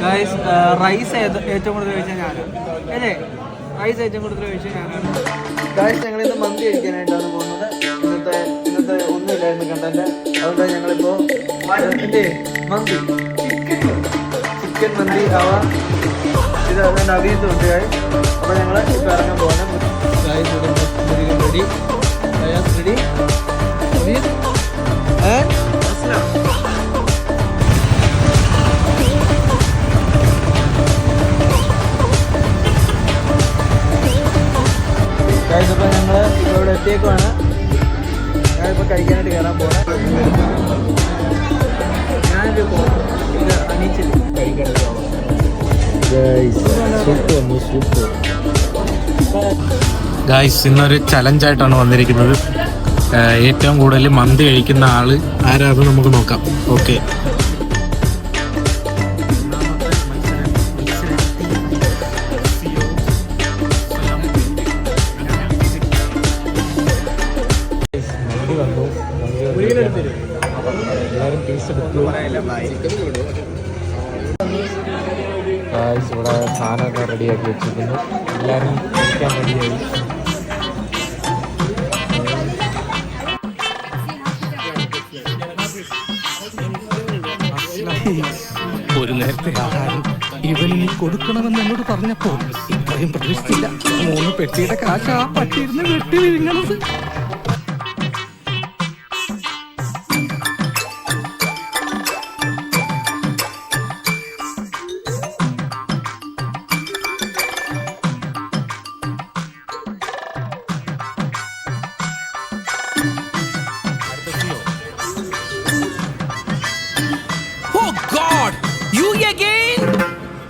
Guys rice ഏറ്റവും കൂടുതൽ കഴിച്ചാൽ ഞാനാണ് അല്ലേ? റൈസ് ഏറ്റവും കൂടുതൽ കഴിച്ചാൽ ഞാനാണ്. ഗൈസ് ഞങ്ങളിന്ന് മന്തി കഴിക്കാനായിട്ടാണ് പോകുന്നത്. ഇന്നത്തെ ഒന്നുമില്ലായിരുന്നു കണ്ടന്റ്. അതുകൊണ്ട് ഞങ്ങളിപ്പോൾ മന്തി ചിക്കൻ മന്തി ഇത് അതുകൊണ്ട് അവിയത്തുണ്ട് ഗൈസ്. അപ്പോൾ ഞങ്ങൾ ഇപ്പോൾ ഇറങ്ങാൻ പോകണം. ഗൈസ് റെഡി, റെഡി ഇപ്പോൾ ഞങ്ങൾ ഇപ്പോൾ ഇവിടെ എത്തിയേക്കുവാണ്. ഞാനിപ്പോൾ കഴിക്കാനായിട്ട് കയറാൻ പോകണം. ഞാനിത് അനീച്ചില്ല ഗായ്സ്, ഇന്നൊരു ചലഞ്ചായിട്ടാണ് വന്നിരിക്കുന്നത്. ഏറ്റവും കൂടുതൽ മന്തി കഴിക്കുന്ന ആള് ആരാന്ന് നമുക്ക് നോക്കാം. ഓക്കെ, ഇവിടെ സാധനമൊക്കെ റെഡിയാക്കി വെച്ചിരിക്കുന്നു. എല്ലാവരും കഴിക്കാൻ റെഡിയായി. ഒരു നേരത്തെ ആഹാരം ഇവന് കൊടുക്കണമെന്ന് എന്നോട് പറഞ്ഞപ്പോ ഇത്രയും പ്രതീക്ഷിച്ചില്ല. 3 പെട്ടിയുടെ കാശ് ആ പട്ടിയിരുന്ന് വെട്ടി വിഴുങ്ങണത്.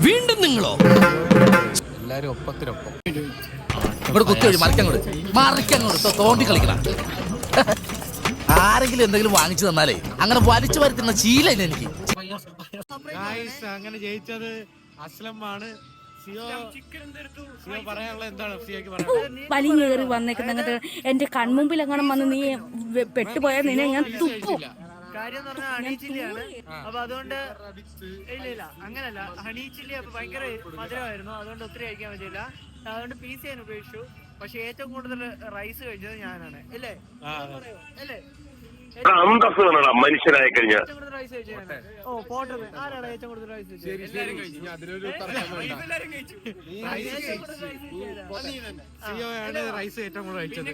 വീണ്ടും നിങ്ങളോ? എല്ലാരും ഒപ്പത്തിനൊപ്പം ഇവിടെ കുത്തി മറിക്കങ്ങോട്ട് തോണ്ടി കളിക്കണം. ആരെങ്കിലും എന്തെങ്കിലും വാങ്ങിച്ചു തന്നാലേ അങ്ങനെ വലിച്ചു വരുത്തുന്ന ശീലം എനിക്ക്. അങ്ങനെ ജയിച്ചത് അസ്ലമാണ്. വലിഞ്ഞേറി വന്നേക്കുന്നത് എന്റെ കൺമുമ്പിൽ അങ്ങനെ വന്ന് നീ പെട്ടുപോയാൽ നിന്നെ ഞാൻ തുപ്പും. കാര്യം പറഞ്ഞാൽ ഹണി ചില്ലിയാണ്. അപ്പൊ അതുകൊണ്ട് ഇല്ല അങ്ങനല്ല, ഹണി ചില്ലി അപ്പൊ ഭയങ്കര മധുരമായിരുന്നു. അതുകൊണ്ട് ഒത്തിരി കഴിക്കാൻ പറ്റില്ല. അതുകൊണ്ട് പീസ് ചെയ്യാൻ ഉപയോഗിച്ചു. പക്ഷെ ഏറ്റവും കൂടുതൽ റൈസ് കഴിച്ചത് ഞാനാണ്. അല്ലേ? മനുഷ്യനായി കഴിഞ്ഞാൽ റൈസ് കഴിച്ചത്. ഓ പോട്ടത് ആരാണ് ഏറ്റവും കൂടുതൽ റൈസ് കഴിച്ചത്? റൈസ് ഏറ്റവും കൂടുതൽ കഴിച്ചത്.